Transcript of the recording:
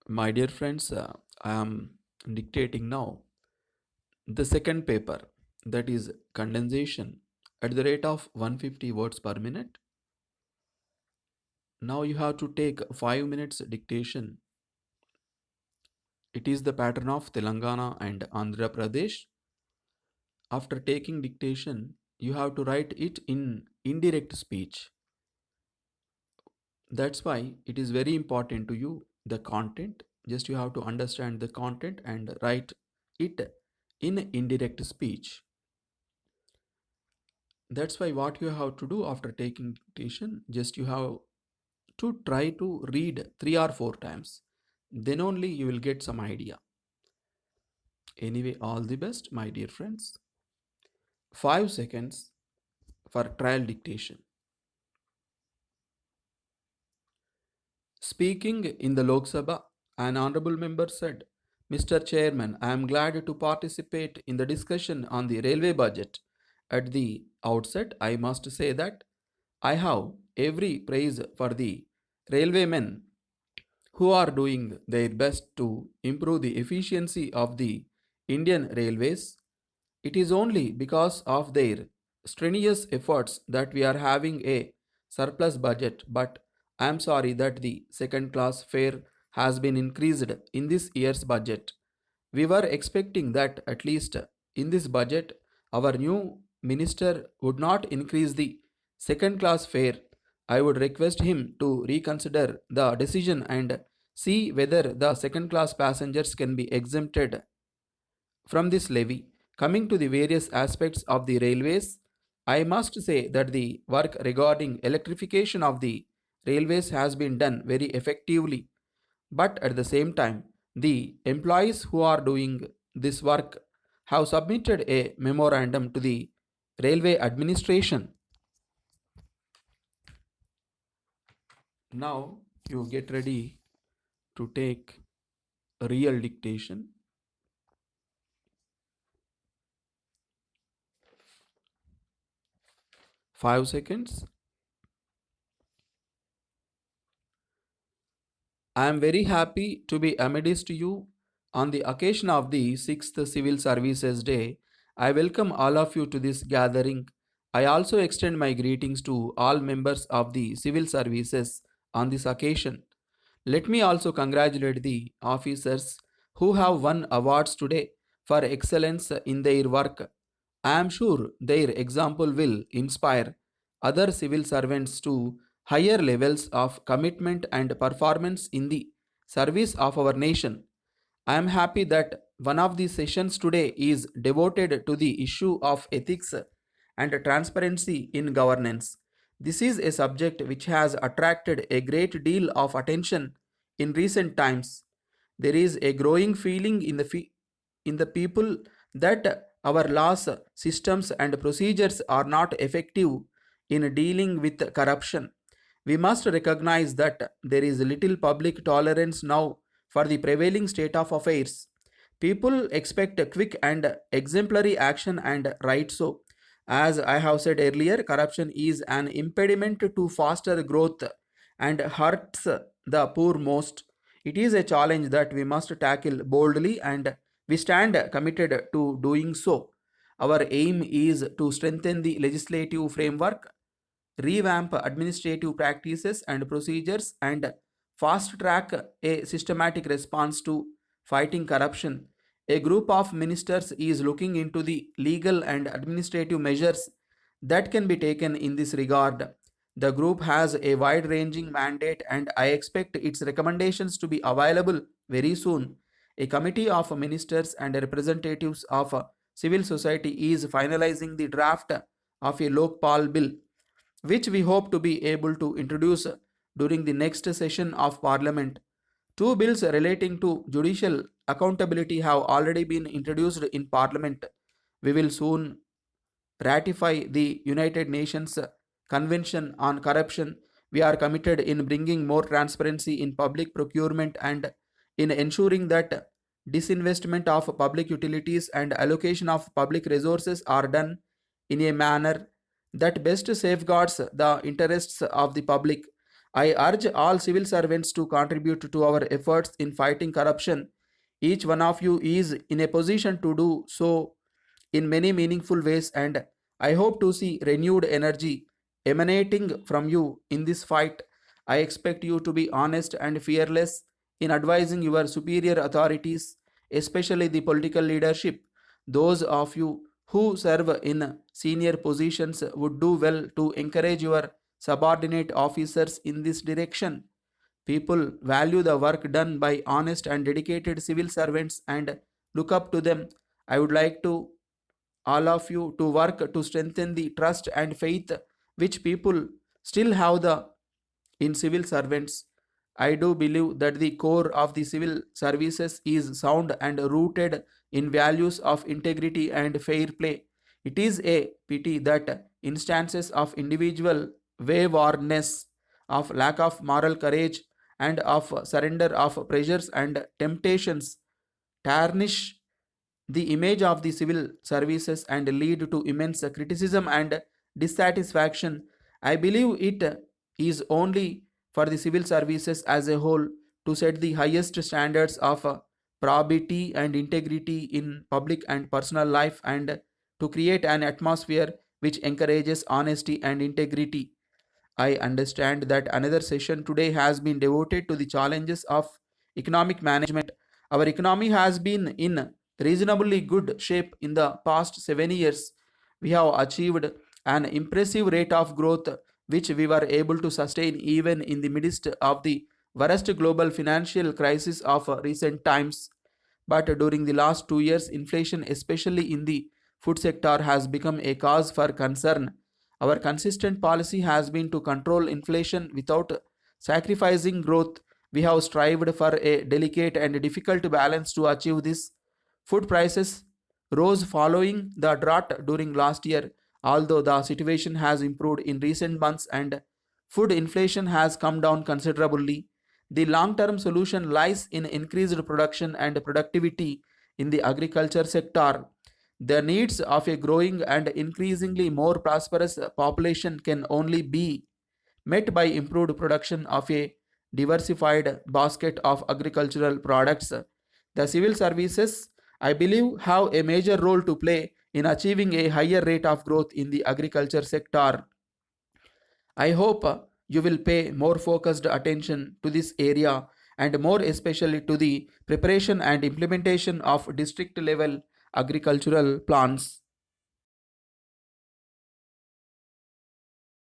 My dear friends, I am dictating now the second paper, that is condensation, at the rate of 150 words per minute. Now you have to take 5 minutes dictation. It is the pattern of Telangana and Andhra Pradesh. After taking dictation, you have to write it in indirect speech. That's why it is very important to you the content. Just you have to understand the content and write it in indirect speech. That's why what you have to do after taking dictation, just you have to try to read 3 or 4 times. Then only you will get some idea. Anyway, all the best, my dear friends. 5 seconds for trial dictation. Speaking in the Lok Sabha, an honorable member said, Mr. Chairman, I am glad to participate in the discussion on the railway budget. At the outset, I must say that I have every praise for the railwaymen who are doing their best to improve the efficiency of the Indian railways. It is only because of their strenuous efforts that we are having a surplus budget, but I am sorry that the second class fare has been increased in this year's budget. We were expecting that at least in this budget, our new minister would not increase the second class fare. I would request him to reconsider the decision and see whether the second class passengers can be exempted from this levy. Coming to the various aspects of the railways, I must say that the work regarding electrification of the railways has been done very effectively, but at the same time, the employees who are doing this work have submitted a memorandum to the railway administration. Now you get ready to take real dictation. 5 seconds. I am very happy to be amidst you on the occasion of the 6th Civil Services Day. I welcome all of you to this gathering. I also extend my greetings to all members of the civil services on this occasion. Let me also congratulate the officers who have won awards today for excellence in their work. I am sure their example will inspire other civil servants to higher levels of commitment and performance in the service of our nation. I am happy that one of the sessions today is devoted to the issue of ethics and transparency in governance. This is a subject which has attracted a great deal of attention in recent times. There is a growing feeling in the people that our laws, systems, and procedures are not effective in dealing with corruption. We must recognize that there is little public tolerance now for the prevailing state of affairs. People expect a quick and exemplary action, and right so. As I have said earlier, corruption is an impediment to faster growth and hurts the poor most. It is a challenge that we must tackle boldly, and we stand committed to doing so. Our aim is to strengthen the legislative framework, revamp administrative practices and procedures, and fast track a systematic response to fighting corruption. A group of ministers is looking into the legal and administrative measures that can be taken in this regard. The group has a wide ranging mandate, and I expect its recommendations to be available very soon. A committee of ministers and representatives of civil society is finalizing the draft of a Lokpal bill, which we hope to be able to introduce during the next session of Parliament. Two bills relating to judicial accountability have already been introduced in Parliament. We will soon ratify the United Nations Convention on Corruption. We are committed in bringing more transparency in public procurement and in ensuring that disinvestment of public utilities and allocation of public resources are done in a manner that best safeguards the interests of the public. I urge all civil servants to contribute to our efforts in fighting corruption. Each one of you is in a position to do so in many meaningful ways, and I hope to see renewed energy emanating from you in this fight. I expect you to be honest and fearless in advising your superior authorities, especially the political leadership. Those of you who serve in senior positions would do well to encourage your subordinate officers in this direction. People value the work done by honest and dedicated civil servants and look up to them. I would like to all of you to work to strengthen the trust and faith which people still have in civil servants. I do believe that the core of the civil services is sound and rooted in values of integrity and fair play. It is a pity that instances of individual waywardness, of lack of moral courage, and of surrender of pressures and temptations tarnish the image of the civil services and lead to immense criticism and dissatisfaction. I believe it is only for the civil services as a whole to set the highest standards of probity and integrity in public and personal life and to create an atmosphere which encourages honesty and integrity. I understand that another session today has been devoted to the challenges of economic management. Our economy has been in reasonably good shape in the past 7 years. We have achieved an impressive rate of growth, which we were able to sustain even in the midst of the worst global financial crisis of recent times. But during the last 2 years, inflation, especially in the food sector, has become a cause for concern. Our consistent policy has been to control inflation without sacrificing growth. We have strived for a delicate and difficult balance to achieve this. Food prices rose following the drought during last year, although the situation has improved in recent months and food inflation has come down considerably. The long term solution lies in increased production and productivity in the agriculture sector. The needs of a growing and increasingly more prosperous population can only be met by improved production of a diversified basket of agricultural products. The civil services, I believe, have a major role to play in achieving a higher rate of growth in the agriculture sector. I hope you will pay more focused attention to this area and more especially to the preparation and implementation of district level agricultural plans.